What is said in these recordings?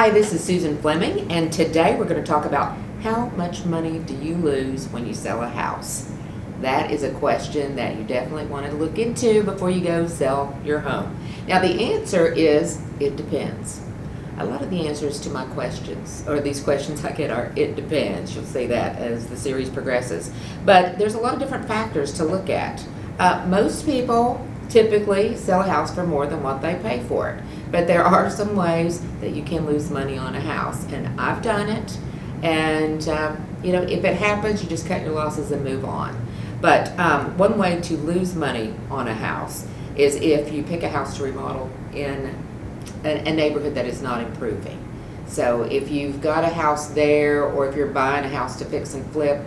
Hi, this is Susan Fleming, and today we're going to talk about how much money do you lose when you sell a house? That is a question that you definitely want to look into before you go sell your home. Now, the answer is it depends. A lot of the answers to my questions, or these questions I get, are it depends. You'll see that as the series progresses. But there's a lot of different factors to look at. Most people typically sell a house for more than what they pay for it. But there are some ways that you can lose money on a house, and I've done it. And if it happens, you just cut your losses and move on. But one way to lose money on a house is if you pick a house to remodel in a neighborhood that is not improving. So if you've got a house there, or if you're buying a house to fix and flip,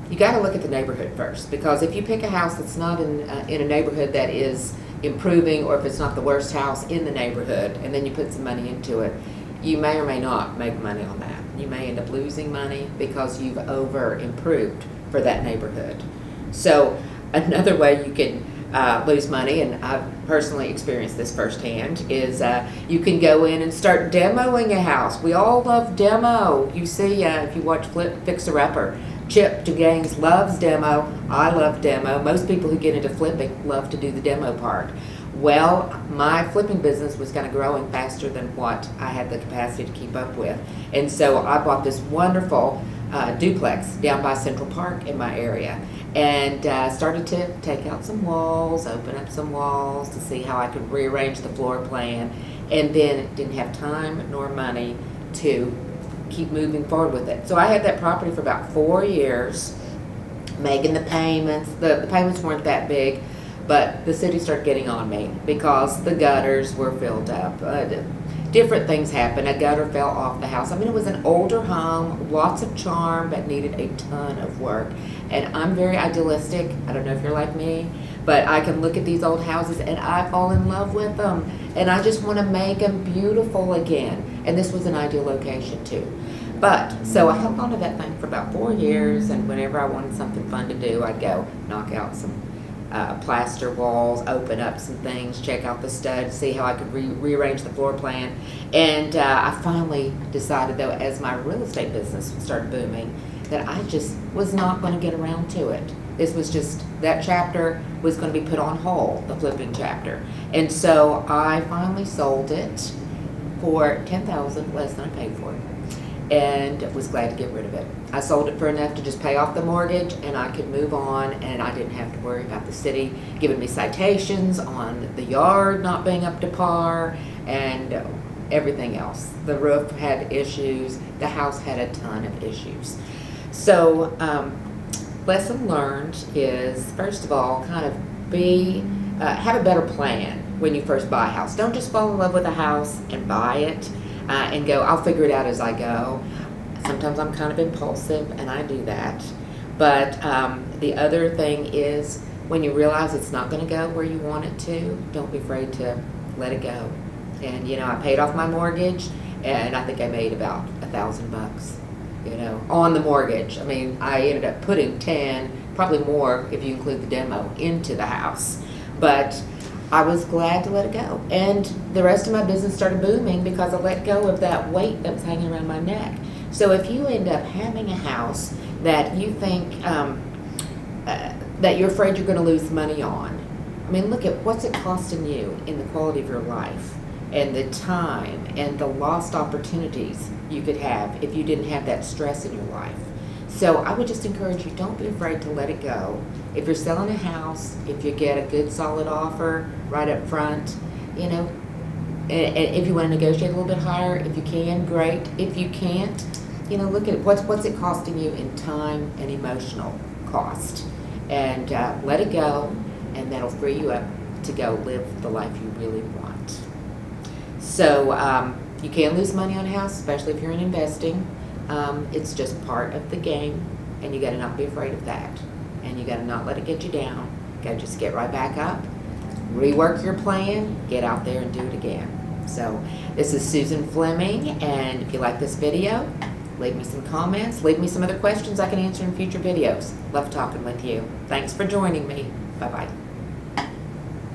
you got to look at the neighborhood first, because if you pick a house that's not in a neighborhood that is improving, or if it's not the worst house in the neighborhood, and then you put some money into it, you may or may not make money on that. You may end up losing money because you've over improved for that neighborhood. So another way you can lose money, and I've personally experienced this firsthand, is you can go in and start demoing a house. We all love demo. You see, if you watch Fixer Upper, Chip DeGaines loves demo. I love demo. Most people who get into flipping love to do the demo part. Well, my flipping business was kind of growing faster than what I had the capacity to keep up with. And so I bought this wonderful duplex down by Central Park in my area, and started to take out some walls, open up some walls to see how I could rearrange the floor plan, and then didn't have time nor money to keep moving forward with it. So I had that property for about 4 years, making the payments. The payments weren't that big, but the city started getting on me because the gutters were filled up. Different things happened. A gutter fell off the house. I mean, it was an older home, lots of charm, but needed a ton of work. And I'm very idealistic. I don't know if you're like me, but I can look at these old houses and I fall in love with them. And I just want to make them beautiful again. And this was an ideal location too. But, so I held on to that thing for about 4 years, and whenever I wanted something fun to do, I'd go knock out some plaster walls, open up some things, check out the studs, see how I could rearrange the floor plan. And I finally decided, though, as my real estate business started booming, that I just was not going to get around to it. This was just, that chapter was going to be put on hold, the flipping chapter. And so I finally sold it for $10,000 less than I paid for it, and was glad to get rid of it. I sold it for enough to just pay off the mortgage, and I could move on, and I didn't have to worry about the city giving me citations on the yard not being up to par and everything else. The roof had issues. The house had a ton of issues. So lesson learned is, first of all, kind of have a better plan when you first buy a house. Don't just fall in love with a house and buy it and go, I'll figure it out as I go. Sometimes I'm kind of impulsive, and I do that. But the other thing is, when you realize it's not going to go where you want it to, don't be afraid to let it go. And I paid off my mortgage, and I think I made about $1,000, on the mortgage. I mean, I ended up putting 10, probably more if you include the demo, into the house. But I was glad to let it go. And the rest of my business started booming because I let go of that weight that was hanging around my neck. So if you end up having a house that you think that you're afraid you're going to lose money on, I mean, look at what's it costing you in the quality of your life, and the time, and the lost opportunities you could have if you didn't have that stress in your life. So I would just encourage you, don't be afraid to let it go. If you're selling a house, if you get a good solid offer right up front, and if you want to negotiate a little bit higher, if you can, great. If you can't, look at what's it costing you in time and emotional cost, and let it go, and that'll free you up to go live the life you really want. So you can lose money on a house, especially if you're in investing. It's just part of the game, and you got to not be afraid of that, and you got to not let it get you down. You got to just get right back up, rework your plan, get out there and do it again. So this is Susan Fleming, and if you like this video, leave me some comments, leave me some other questions I can answer in future videos. Love talking with you. Thanks for joining me. Bye-bye.